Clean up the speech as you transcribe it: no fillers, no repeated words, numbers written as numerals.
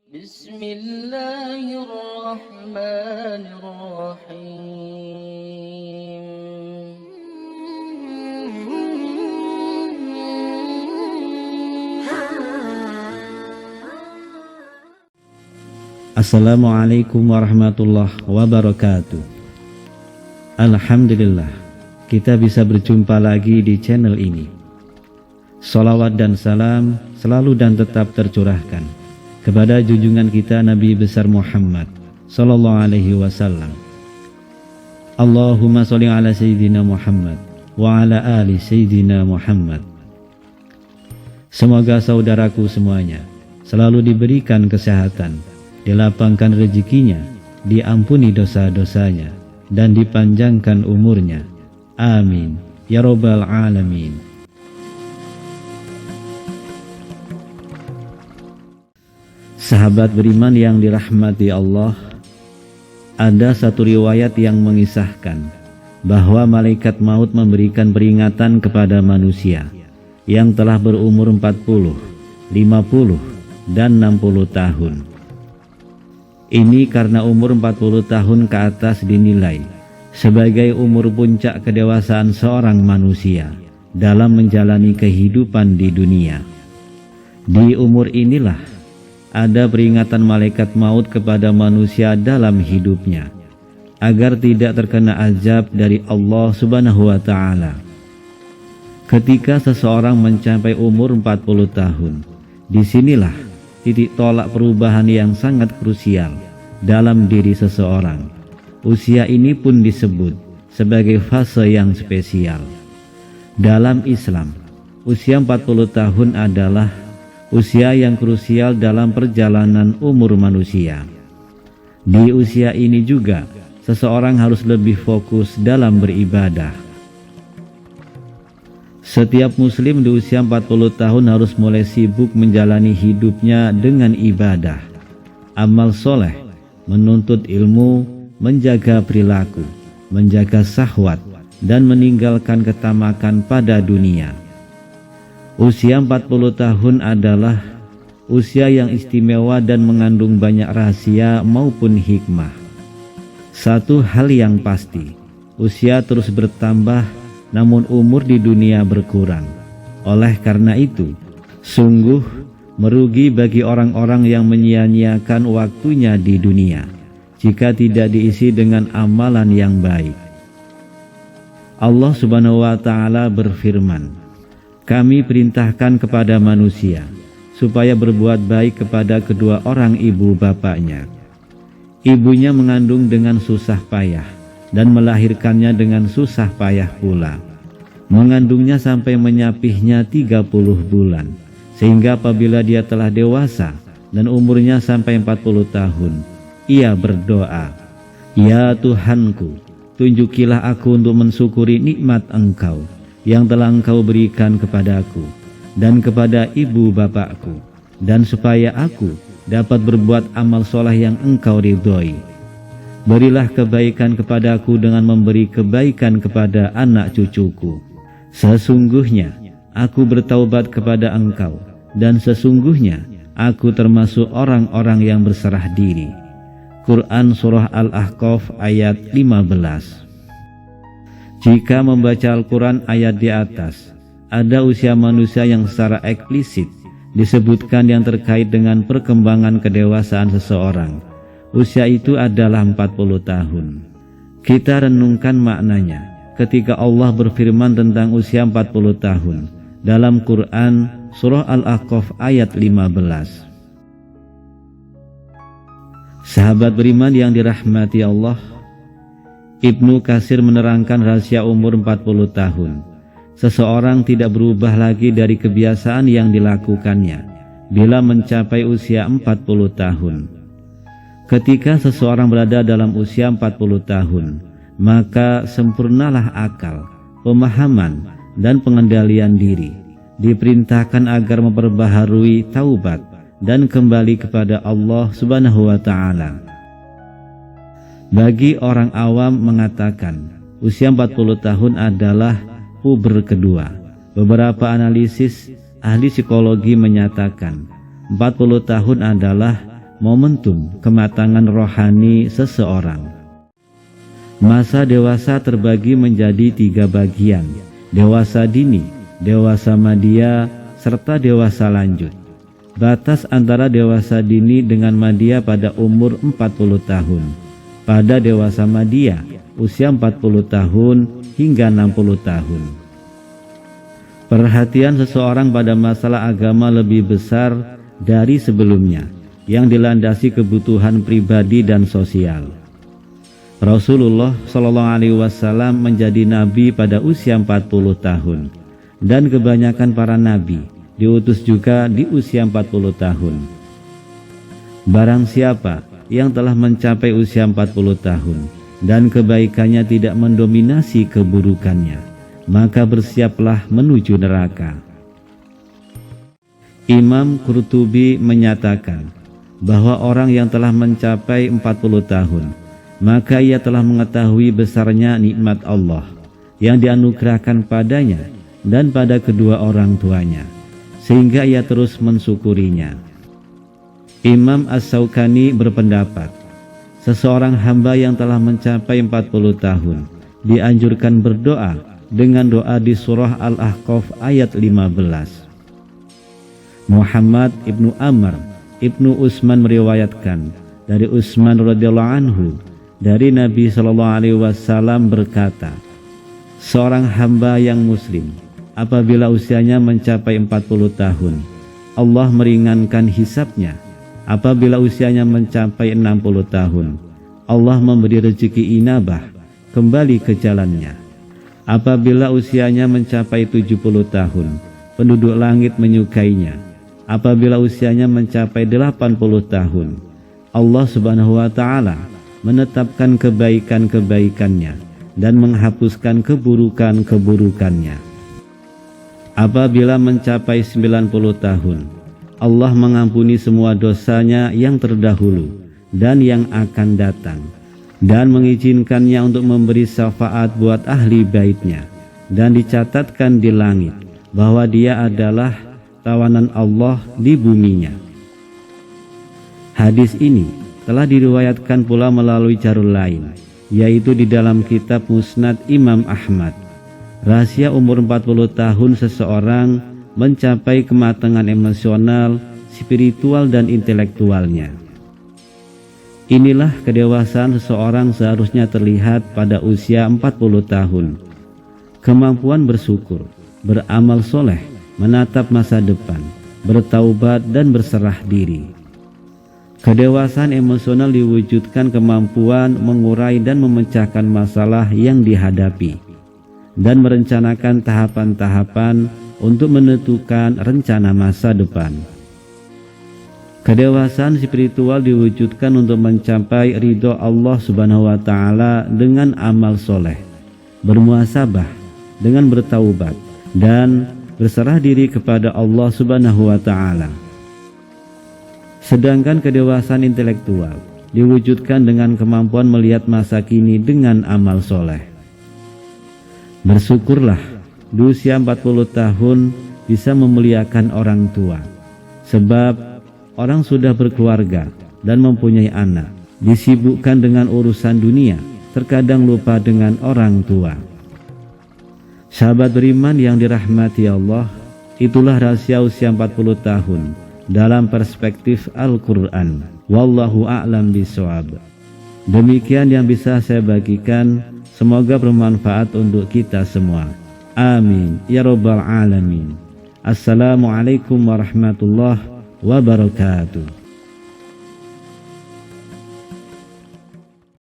Bismillahirrahmanirrahim. Assalamualaikum warahmatullahi wabarakatuh. Alhamdulillah, kita bisa berjumpa lagi di channel ini. Sholawat dan salam selalu dan tetap tercurahkan kepada junjungan kita Nabi besar Muhammad sallallahu alaihi wasallam. Allahumma sholli ala sayyidina Muhammad wa ala ali sayyidina Muhammad. Semoga saudaraku semuanya selalu diberikan kesehatan, dilapangkan rezekinya, diampuni dosa-dosanya, dan dipanjangkan umurnya. Amin ya rabbal alamin. Sahabat beriman yang dirahmati Allah, ada satu riwayat yang mengisahkan bahwa malaikat maut memberikan peringatan kepada manusia yang telah berumur 40, 50, dan 60 tahun. Ini karena umur 40 tahun ke atas dinilai sebagai umur puncak kedewasaan seorang manusia dalam menjalani kehidupan di dunia. Di umur inilah ada peringatan malaikat maut kepada manusia dalam hidupnya agar tidak terkena azab dari Allah Subhanahu wa Ta'ala. Ketika seseorang mencapai umur 40 tahun, disinilah titik tolak perubahan yang sangat krusial dalam diri seseorang. Usia ini pun disebut sebagai fase yang spesial. Dalam Islam, usia 40 tahun adalah usia yang krusial dalam perjalanan umur manusia. Di usia ini juga, seseorang harus lebih fokus dalam beribadah. Setiap muslim di usia 40 tahun harus mulai sibuk menjalani hidupnya dengan ibadah, amal soleh, menuntut ilmu, menjaga perilaku, menjaga syahwat, dan meninggalkan ketamakan pada dunia. Usia 40 tahun adalah usia yang istimewa dan mengandung banyak rahasia maupun hikmah. Satu hal yang pasti, usia terus bertambah, namun umur di dunia berkurang. Oleh karena itu, sungguh merugi bagi orang-orang yang menyia-nyiakan waktunya di dunia jika tidak diisi dengan amalan yang baik. Allah Subhanahu wa Ta'ala berfirman, "Kami perintahkan kepada manusia supaya berbuat baik kepada kedua orang ibu bapaknya. Ibunya mengandung dengan susah payah dan melahirkannya dengan susah payah pula. Mengandungnya sampai menyapihnya 30 bulan, sehingga apabila dia telah dewasa dan umurnya sampai 40 tahun, ia berdoa, 'Ya Tuhanku, tunjukilah aku untuk mensyukuri nikmat Engkau yang telah Engkau berikan kepadaku dan kepada ibu bapakku, dan supaya aku dapat berbuat amal soleh yang Engkau ridhoi. Berilah kebaikan kepadaku dengan memberi kebaikan kepada anak cucuku. Sesungguhnya aku bertaubat kepada Engkau, dan sesungguhnya aku termasuk orang-orang yang berserah diri." Quran Surah Al-Ahqaf ayat 15. Jika membaca Al-Quran ayat di atas, ada usia manusia yang secara eksplisit disebutkan yang terkait dengan perkembangan kedewasaan seseorang. Usia itu adalah 40 tahun. Kita renungkan maknanya ketika Allah berfirman tentang usia 40 tahun dalam Quran Surah Al-Ahqaf ayat 15. Sahabat beriman yang dirahmati Allah, Ibnu Katsir menerangkan rahasia umur 40 tahun. Seseorang tidak berubah lagi dari kebiasaan yang dilakukannya bila mencapai usia 40 tahun. Ketika seseorang berada dalam usia 40 tahun, maka sempurnalah akal, pemahaman, dan pengendalian diri. Diperintahkan agar memperbaharui taubat dan kembali kepada Allah Subhanahu wa Ta'ala. Bagi orang awam mengatakan usia 40 tahun adalah puber kedua. Beberapa analisis ahli psikologi menyatakan 40 tahun adalah momentum kematangan rohani seseorang. Masa dewasa terbagi menjadi 3 bagian: dewasa dini, dewasa madya, serta dewasa lanjut. Batas antara dewasa dini dengan madya pada umur 40 tahun. Pada dewasa madya, usia 40 tahun hingga 60 tahun. Perhatian seseorang pada masalah agama lebih besar dari sebelumnya, yang dilandasi kebutuhan pribadi dan sosial. Rasulullah SAW menjadi nabi pada usia 40 tahun, dan kebanyakan para nabi diutus juga di usia 40 tahun. Barang siapa yang telah mencapai usia 40 tahun dan kebaikannya tidak mendominasi keburukannya, maka bersiaplah menuju neraka. Imam Qurtubi menyatakan bahwa orang yang telah mencapai 40 tahun, maka ia telah mengetahui besarnya nikmat Allah yang dianugerahkan padanya dan pada kedua orang tuanya, sehingga ia terus mensyukurinya. Imam As-Syaukani berpendapat, seseorang hamba yang telah mencapai 40 tahun dianjurkan berdoa dengan doa di surah Al-Ahqaf ayat 15. Muhammad ibnu Amr ibnu Utsman meriwayatkan dari Utsman radhiyallahu anhu dari Nabi SAW berkata, seorang hamba yang muslim apabila usianya mencapai 40 tahun, Allah meringankan hisabnya. Apabila usianya mencapai 60 tahun, Allah memberi rezeki inabah kembali ke jalannya. Apabila usianya mencapai 70 tahun, penduduk langit menyukainya. Apabila usianya mencapai 80 tahun, Allah Subhanahu wa Ta'ala menetapkan kebaikan-kebaikannya dan menghapuskan keburukan-keburukannya. Apabila mencapai 90 tahun, Allah mengampuni semua dosanya yang terdahulu dan yang akan datang, dan mengizinkannya untuk memberi syafaat buat ahli baitnya, dan dicatatkan di langit bahwa dia adalah tawanan Allah di buminya. Hadis ini telah diriwayatkan pula melalui jalur lain, yaitu di dalam kitab Musnad Imam Ahmad. Rahasia umur 40 tahun seseorang mencapai kematangan emosional, spiritual, dan intelektualnya. Inilah kedewasaan seseorang seharusnya terlihat pada usia 40 tahun. Kemampuan bersyukur, beramal soleh, menatap masa depan, bertaubat, dan berserah diri. Kedewasaan emosional diwujudkan kemampuan mengurai dan memecahkan masalah yang dihadapi, dan merencanakan tahapan-tahapan untuk menentukan rencana masa depan. Kedewasaan spiritual diwujudkan untuk mencapai ridho Allah Subhanahu wa Ta'ala dengan amal soleh, bermuhasabah dengan bertaubat, dan berserah diri kepada Allah Subhanahu wa Ta'ala. Sedangkan kedewasaan intelektual diwujudkan dengan kemampuan melihat masa kini dengan amal soleh. Bersyukurlah di usia 40 tahun bisa memuliakan orang tua, sebab orang sudah berkeluarga dan mempunyai anak, disibukkan dengan urusan dunia, terkadang lupa dengan orang tua. Sahabat beriman yang dirahmati Allah, itulah rahasia usia 40 tahun dalam perspektif Al-Quran. Wallahu a'lam bishawab. Demikian yang bisa saya bagikan, semoga bermanfaat untuk kita semua. Amin ya rabbal alamin. Assalamualaikum warahmatullahi wabarakatuh.